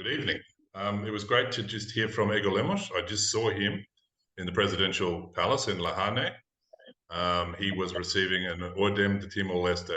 Good evening. It was great to just hear from Ego Lemos. I just saw him in the presidential palace in Lahane. He was receiving an Order de Timor-Leste,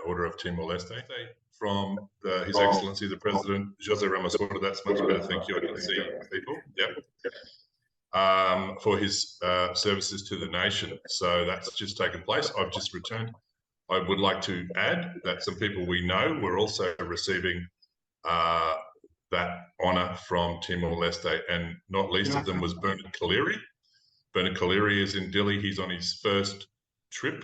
Order of Timor-Leste, from His Excellency the President, Jose Ramos Horta. That's much better, thank you. I can see people. Yep. For his services to the nation. So that's just taken place. I've just returned. I would like to add that some people we know were also receiving that honour from Timor-Leste, and not least of them was Bernard Collaery. Bernard Collaery is in Dili. He's on his first trip.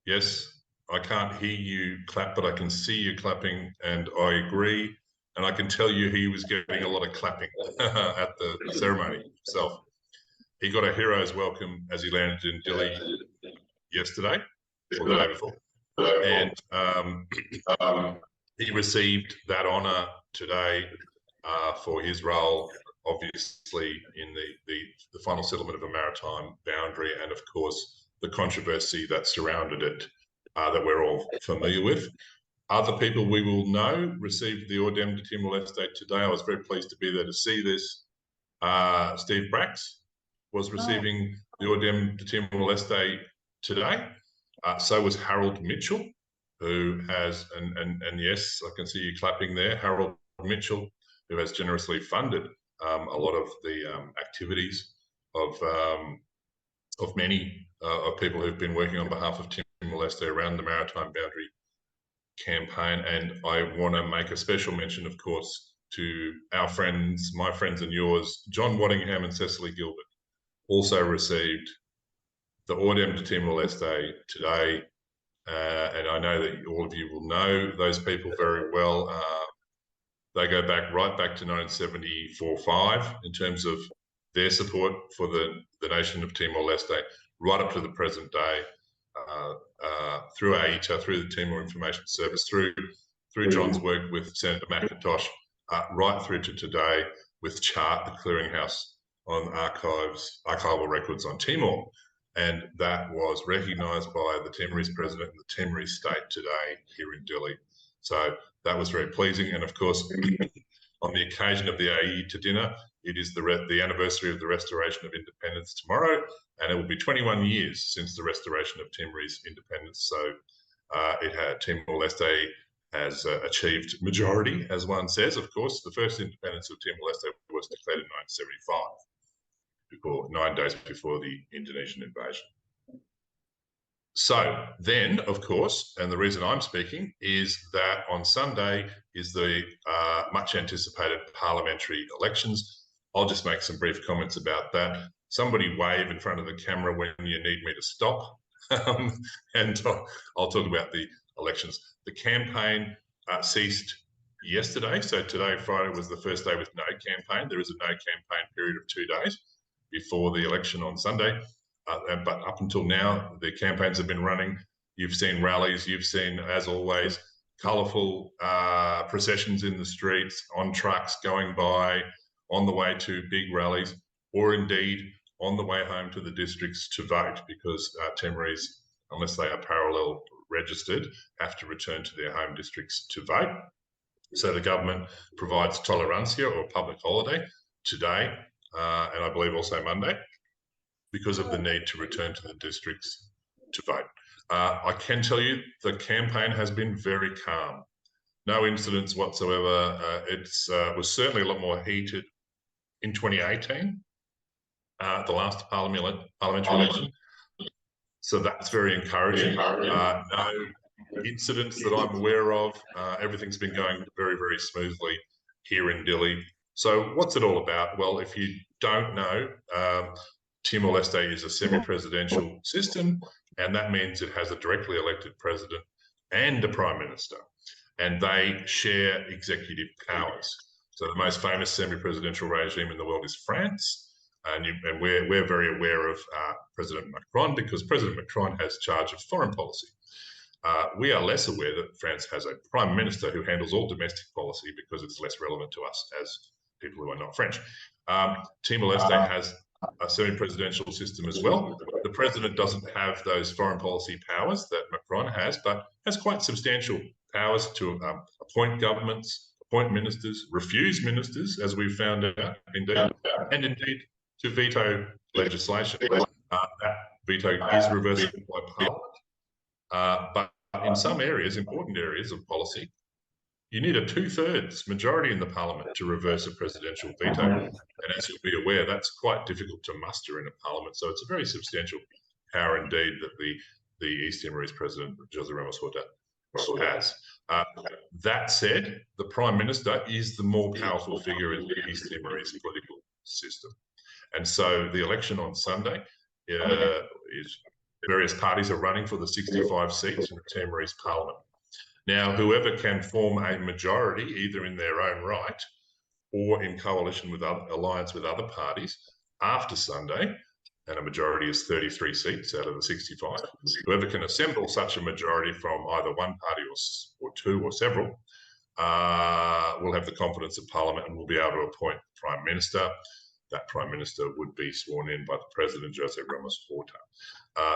Yes, I can't hear you clap, but I can see you clapping, and I agree. And I can tell you he was getting a lot of clapping at the ceremony himself. He got a hero's welcome as he landed in Dili yesterday, or the day before. And he received that honour today for his role, obviously, in the final settlement of a maritime boundary, and of course the controversy that surrounded it that we're all familiar with. Other people we will know received the Order de Timor-Leste today. I was very pleased to be there to see this. Steve Brax was receiving the Order de Timor-Leste today. So was Harold Mitchell, who has, and yes, I can see you clapping there, Harold Mitchell, who has generously funded a lot of the activities of many of people who've been working on behalf of Timor-Leste around the maritime boundary campaign. And I want to make a special mention, of course, to our friends, my friends and yours, John Waddingham and Cecily Gilbert, also received the Order de Timor-Leste today. And I know that all of you will know those people very well. They go right back to 1974-5 in terms of their support for the nation of Timor-Leste, right up to the present day, through AETA, through the Timor Information Service, through John's work with Senator McIntosh, right through to today with CHART, the clearinghouse on archival records on Timor. And that was recognised by the Timorese president and the Timorese state today here in Dili. So that was very pleasing. And of course, on the occasion of the AETA dinner, it is the anniversary of the restoration of independence tomorrow, and it will be 21 years since the restoration of Timorese independence. So Timor-Leste has achieved majority, as one says. Of course, the first independence of Timor-Leste was declared in 1975. 9 days before the Indonesian invasion. So then, of course, and the reason I'm speaking is that on Sunday is the much anticipated parliamentary elections. I'll just make some brief comments about that. Somebody wave in front of the camera when you need me to stop. And I'll talk about the elections. The campaign ceased yesterday. So today, Friday, was the first day with no campaign. There is a no campaign period of 2 days before the election on Sunday. But up until now, the campaigns have been running. You've seen rallies, you've seen, as always, colourful processions in the streets, on trucks going by, on the way to big rallies, or indeed on the way home to the districts to vote, because Timorese, unless they are parallel registered, have to return to their home districts to vote. So the government provides tolerancia, or public holiday, today, and I believe also Monday, because of the need to return to the districts to vote. I can tell you the campaign has been very calm. No incidents whatsoever. It was certainly a lot more heated in 2018, the last parliamentary election. So that's very encouraging. No incidents that I'm aware of. Everything's been going very, very smoothly here in Dili. So what's it all about? Well, if you don't know, Timor-Leste is a semi-presidential system, and that means it has a directly elected president and a prime minister, and they share executive powers. So the most famous semi-presidential regime in the world is France, and we're very aware of President Macron, because President Macron has charge of foreign policy. We are less aware that France has a prime minister who handles all domestic policy, because it's less relevant to us as people who are not French. Timor-Leste has a semi-presidential system as well. The president doesn't have those foreign policy powers that Macron has, but has quite substantial powers to appoint governments, appoint ministers, refuse ministers, as we've found out, indeed, and indeed to veto legislation. That veto is reversible by Parliament. But in some areas, important areas of policy, you need a 2/3 majority in the Parliament to reverse a presidential veto. And as you'll be aware, that's quite difficult to muster in a Parliament. So it's a very substantial power indeed that the East Timorese President, José Ramos Horta, has. That said, the Prime Minister is the more powerful figure in the East Timorese political system. And so the election on Sunday is various parties are running for the 65 seats in the Timorese Parliament. Now, whoever can form a majority, either in their own right or in coalition with alliance with other parties after Sunday, and a majority is 33 seats out of the 65, whoever can assemble such a majority from either one party or two or several will have the confidence of Parliament and will be able to appoint the Prime Minister. That Prime Minister would be sworn in by the President, José Ramos Horta.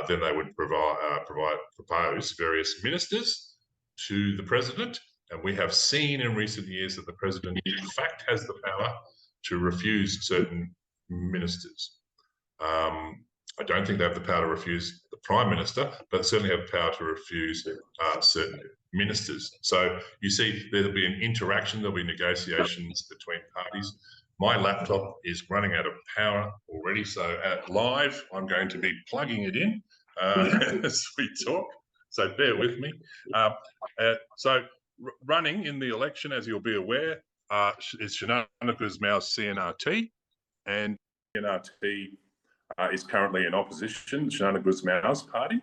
Then they would propose various ministers to the President, and we have seen in recent years that the President in fact has the power to refuse certain ministers. I don't think they have the power to refuse the Prime Minister, but certainly have the power to refuse certain ministers. So you see there'll be an interaction, there'll be negotiations between parties. My laptop is running out of power already, so live I'm going to be plugging it in as we talk. So bear with me. Running in the election, as you'll be aware, is Xanana Gusmau's CNRT, and CNRT is currently in opposition, Xanana Gusmau's party.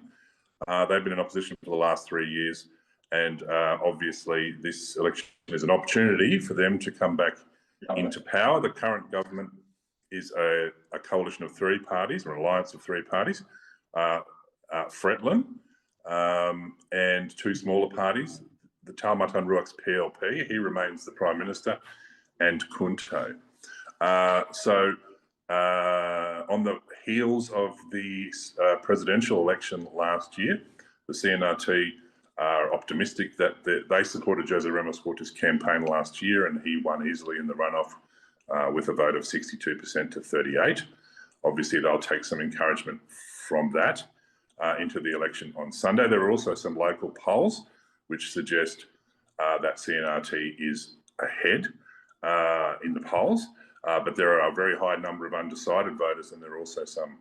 They've been in opposition for the last 3 years, and obviously this election is an opportunity for them to come back into power. The current government is a coalition of 3 parties, or an alliance of 3 parties, Fretlin, and 2 smaller parties, the Taumatan Ruak's PLP, he remains the Prime Minister, and Kunto. On the heels of the presidential election last year, the CNRT are optimistic that they supported José Ramos Horta's campaign last year, and he won easily in the runoff with a vote of 62% to 38%. Obviously, they'll take some encouragement from that into the election on Sunday. There are also some local polls which suggest that CNRT is ahead in the polls, but there are a very high number of undecided voters, and there are also some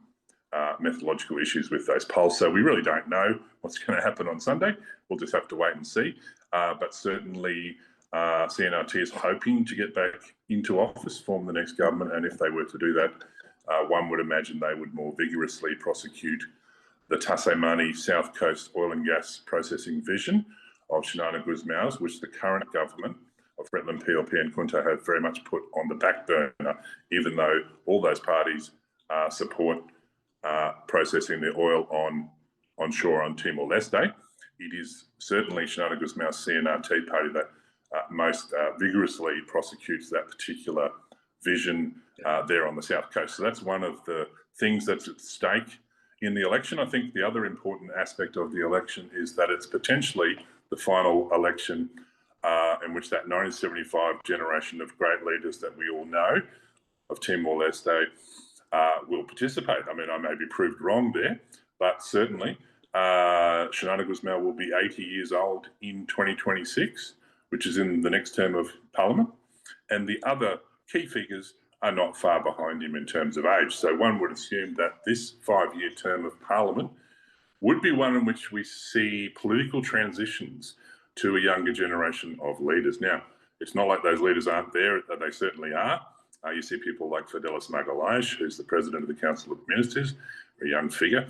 methodological issues with those polls. So we really don't know what's going to happen on Sunday. We'll just have to wait and see. But certainly CNRT is hoping to get back into office, form the next government, and if they were to do that, one would imagine they would more vigorously prosecute the Tasemani South Coast oil and gas processing vision of Xanana Gusmau's, which the current government of Fretlin, PLP and Kunto have very much put on the back burner, even though all those parties support processing the oil onshore on Timor-Leste. It is certainly Xanana Gusmau's CNRT party that most vigorously prosecutes that particular vision there on the South Coast. So that's one of the things that's at stake in the election. I think the other important aspect of the election is that it's potentially the final election in which that 1975 generation of great leaders that we all know of Timor-Leste will participate. I mean, I may be proved wrong there, but certainly Xanana Gusmau will be 80 years old in 2026, which is in the next term of Parliament, and the other key figures are not far behind him in terms of age. So one would assume that this 5-year term of Parliament would be one in which we see political transitions to a younger generation of leaders. Now, it's not like those leaders aren't there, they certainly are. You see people like Fidelis Magalhães, who's the President of the Council of Ministers, a young figure,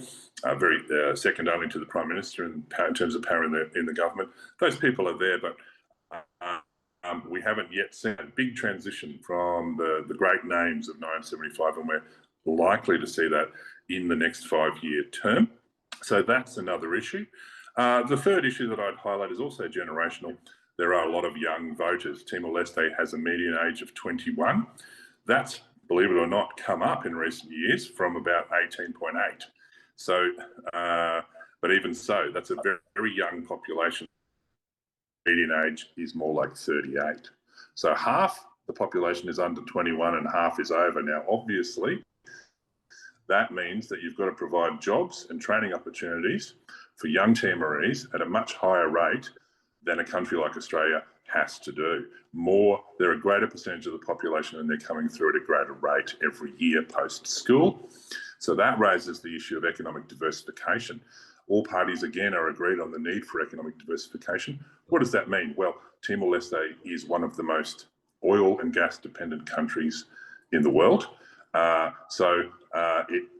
very second only to the Prime Minister in terms of power in the government. Those people are there, but we haven't yet seen a big transition from the great names of 1975, and we're likely to see that in the next 5-year term. So that's another issue. The third issue that I'd highlight is also generational. There are a lot of young voters. Timor-Leste has a median age of 21. That's, believe it or not, come up in recent years from about 18.8. So, but even so, that's a very, very young population. Median age is more like 38. So half the population is under 21 and half is over. Now, obviously, that means that you've got to provide jobs and training opportunities for young Timorese at a much higher rate than a country like Australia has to do. They're a greater percentage of the population and they're coming through at a greater rate every year post-school. So that raises the issue of economic diversification. All parties, again, are agreed on the need for economic diversification. What does that mean? Well, Timor-Leste is one of the most oil and gas dependent countries in the world.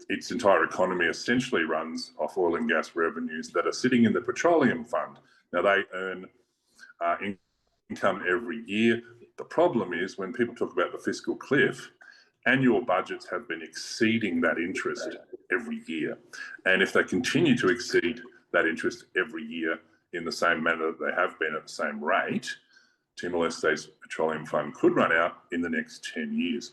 Its entire economy essentially runs off oil and gas revenues that are sitting in the petroleum fund. Now, they earn income every year. The problem is when people talk about the fiscal cliff, annual budgets have been exceeding that interest every year. And if they continue to exceed that interest every year in the same manner that they have been at the same rate, Timor-Leste's petroleum fund could run out in the next 10 years.